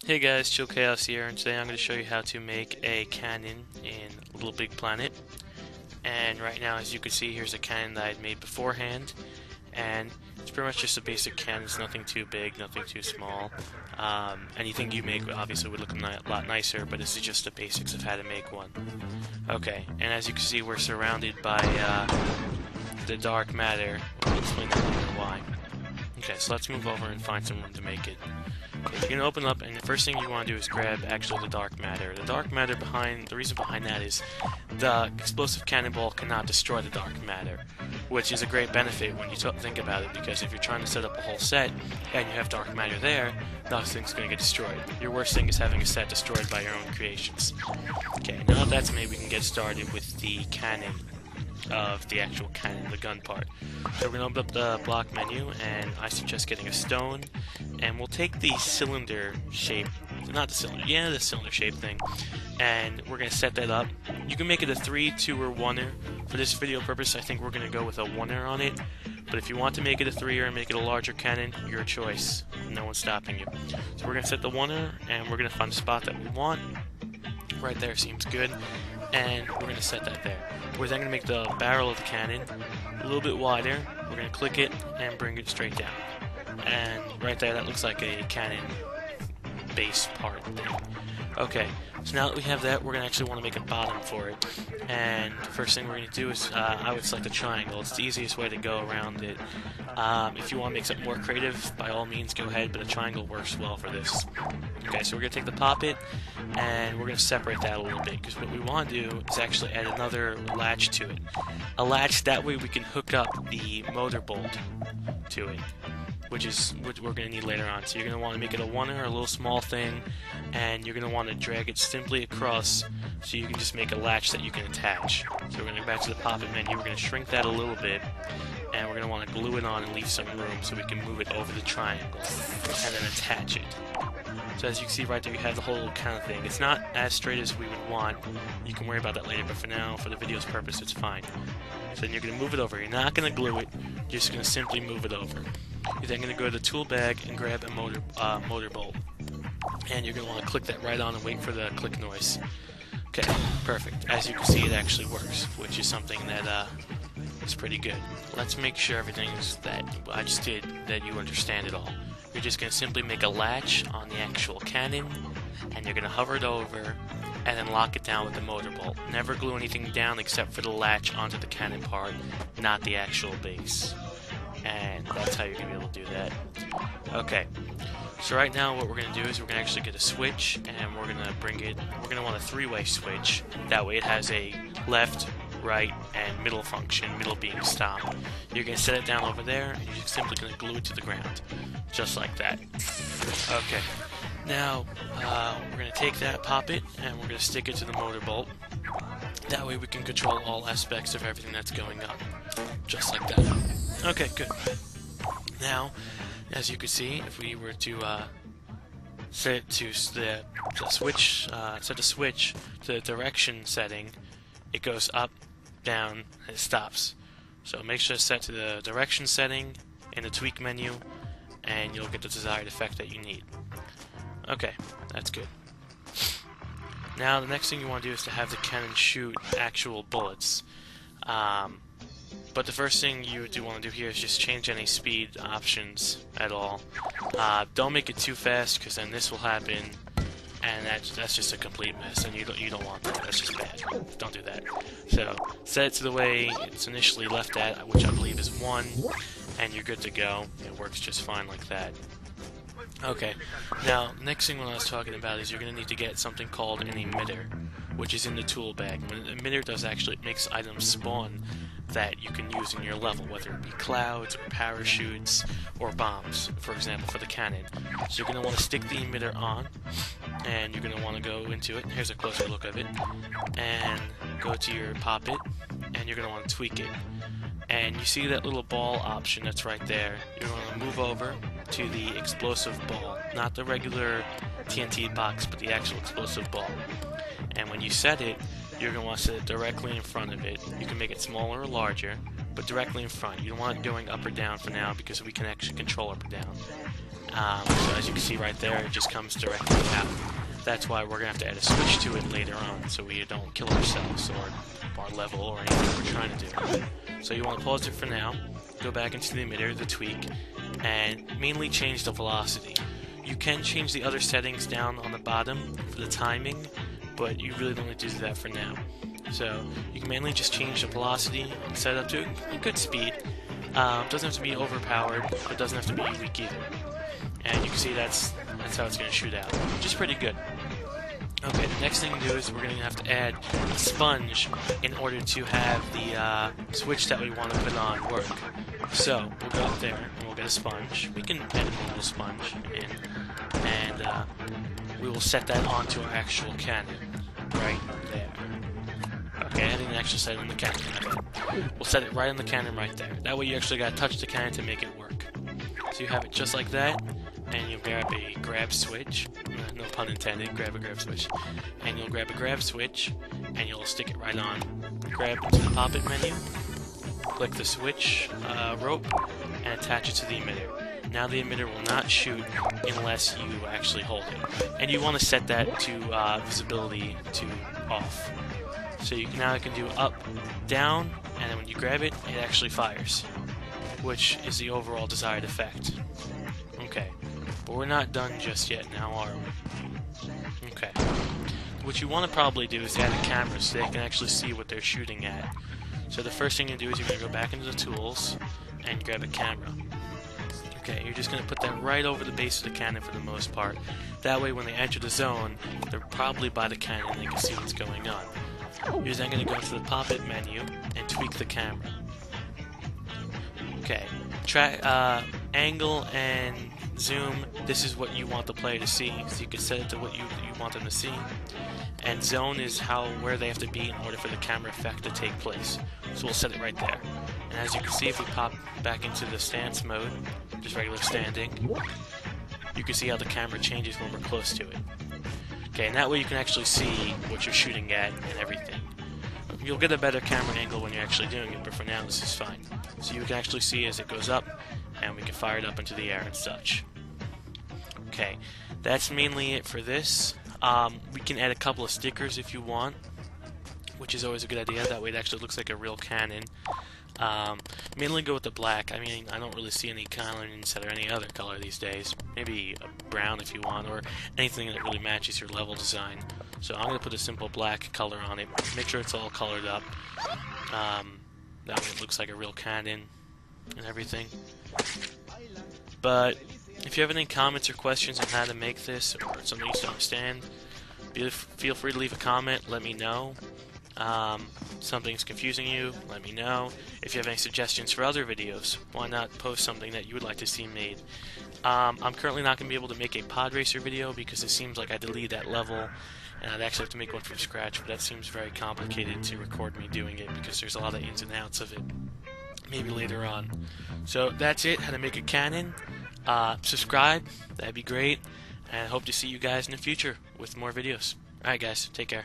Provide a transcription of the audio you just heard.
Hey guys, Chill Chaos here, and today I'm going to show you how to make a cannon in Little Big Planet. And right now, as you can see, here's a cannon that I'd made beforehand, and it's pretty much just a basic cannon. It's nothing too big, nothing too small. Anything you make obviously would look a lot nicer, but this is just the basics of how to make one. Okay, and as you can see, we're surrounded by the dark matter. I'll explain that later why. Okay, so let's move over and find some room to make it. Okay, you're gonna open up, and the first thing you want to do is grab actually the dark matter. The dark matter the reason behind that is the explosive cannonball cannot destroy the dark matter, which is a great benefit when you think about it, because if you're trying to set up a whole set and you have dark matter there, nothing's gonna get destroyed. Your worst thing is having a set destroyed by your own creations. Okay, now that that's made, we can get started with the cannon of the actual cannon, the gun part. So we're going to open up the block menu, and I suggest getting a stone, and we'll take the cylinder shape, not the cylinder, yeah, the cylinder shape thing, and we're going to set that up. You can make it a 3, 2, or 1er. For this video purpose, I think we're going to go with a 1er on it, but if you want to make it a 3er and make it a larger cannon, your choice. No one's stopping you. So we're going to set the 1er, and we're going to find a spot that we want. Right there seems good, and we're going to set that there. We're then going to make the barrel of the cannon a little bit wider. We're going to click it and bring it straight down. And right there, that looks like a cannon base part thing. Okay, so now that we have that, we're going to actually want to make a bottom for it. And the first thing we're going to do is, I would select a triangle. It's the easiest way to go around it. If you want to make something more creative, by all means go ahead, but a triangle works well for this. Okay, so we're going to take the poppet, and we're going to separate that a little bit, because what we want to do is actually add another latch to it. A latch, that way we can hook up the motor bolt to it, which we're going to need later on. So you're going to want to make it a 1er, a little small thing, and you're going to want to drag it simply across so you can just make a latch that you can attach. So we're going to go back to the poppet menu, we're going to shrink that a little bit, and we're going to want to glue it on and leave some room so we can move it over the triangle and then attach it. So as you can see right there, you have the whole kind of thing. It's not as straight as we would want. You can worry about that later, but for now, for the video's purpose, it's fine. So then you're going to move it over. You're not going to glue it, you're just going to simply move it over. You're then going to go to the tool bag and grab a motor bolt. And you're going to want to click that right on and wait for the click noise. Okay, perfect. As you can see, it actually works, which is something that is pretty good. Let's make sure everything's that I just did, that you understand it all. You're just going to simply make a latch on the actual cannon, and you're going to hover it over, and then lock it down with the motor bolt. Never glue anything down except for the latch onto the cannon part, not the actual base. And that's how you're going to be able to do that. Okay, so right now what we're going to do is we're going to actually get a switch, and we're going to want a 3-way switch. That way it has a left, right, and middle function, middle being stop. You're going to set it down over there, and you're just simply going to glue it to the ground. Just like that. Okay, now we're going to take that poppet, and we're going to stick it to the motor bolt. That way we can control all aspects of everything that's going on. Just like that. Okay, good. Now, as you can see, if we were to set the switch to the direction setting, it goes up, down, and it stops. So make sure it's set to the direction setting in the tweak menu, and you'll get the desired effect that you need. Okay, that's good. Now the next thing you want to do is to have the cannon shoot actual bullets. But the first thing you do want to do here is just change any speed options at all. Don't make it too fast, because then this will happen, and that's just a complete mess, and you don't want that. That's just bad. Don't do that. So set it to the way it's initially left at, which I believe is 1, and you're good to go. It works just fine like that. Okay, now next thing what I was talking about is you're going to need to get something called an emitter, which is in the tool bag. What an emitter does actually, it makes items spawn that you can use in your level, whether it be clouds or parachutes or bombs, for example, for the cannon. So you're going to want to stick the emitter on, and you're going to want to go into it. Here's a closer look of it. And go to your poppet, and you're going to want to tweak it. And you see that little ball option that's right there. You're going to move over to the explosive ball, not the regular TNT box, but the actual explosive ball. And when you set it, you're going to want to set it directly in front of it. You can make it smaller or larger, but directly in front. You don't want it going up or down for now, because we can actually control up or down. So as you can see right there, it just comes directly out. That's why we're going to have to add a switch to it later on, so we don't kill ourselves or our level or anything we're trying to do. So you want to pause it for now, go back into the emitter, the tweak, and mainly change the velocity. You can change the other settings down on the bottom for the timing, but you really don't need to do that for now. So you can mainly just change the velocity and set it up to a good speed. Doesn't have to be overpowered, but doesn't have to be weak either. And you can see that's how it's going to shoot out, which is pretty good. Okay, the next thing to do is we're going to have to add a sponge in order to have the switch that we want to put on work. So we'll go up there and we'll get a sponge. We can add a normal sponge in, and we will set that onto our actual cannon right there. Okay, I didn't actually set it on the cannon. We'll set it right on the cannon right there. That way you actually got to touch the cannon to make it work. So you have it just like that, and you'll grab a grab switch. No pun intended, grab a grab switch. And you'll grab a grab switch, and you'll stick it right on. Grab to the pop-it menu, click the switch rope, and attach it to the emitter. Now the emitter will not shoot unless you actually hold it. And you want to set that to visibility to off. So you now can do up, down, and then when you grab it, it actually fires, which is the overall desired effect. Okay, but we're not done just yet now, are we? Okay. What you want to probably do is add a camera so they can actually see what they're shooting at. So the first thing you do is you're going to go back into the tools and grab a camera. Okay, you're just going to put that right over the base of the cannon for the most part. That way when they enter the zone, they're probably by the cannon and they can see what's going on. You're then going to go into the pop-it menu and tweak the camera. Okay, angle and zoom, this is what you want the player to see, so you can set it to what you want them to see. And zone is where they have to be in order for the camera effect to take place. So we'll set it right there. And as you can see, if we pop back into the stance mode, just regular standing, you can see how the camera changes when we're close to it. Okay, and that way you can actually see what you're shooting at and everything. You'll get a better camera angle when you're actually doing it, but for now this is fine. So you can actually see as it goes up, and we can fire it up into the air and such. Okay, that's mainly it for this. We can add a couple of stickers if you want, which is always a good idea. That way it actually looks like a real cannon. Mainly go with the black. I mean, I don't really see any cannons that are any other color these days. Maybe a brown if you want, or anything that really matches your level design. So I'm going to put a simple black color on it. Make sure it's all colored up. That way it looks like a real cannon and everything. But if you have any comments or questions on how to make this, or something you don't understand, feel free to leave a comment, let me know. Something's confusing you, let me know. If you have any suggestions for other videos, why not post something that you would like to see made. I'm currently not going to be able to make a pod racer video because it seems like I deleted that level and I'd actually have to make one from scratch, but that seems very complicated to record me doing it because there's a lot of ins and outs of it. Maybe later on. So that's it, how to make a cannon. Subscribe, that'd be great, and I hope to see you guys in the future with more videos. Alright guys, take care.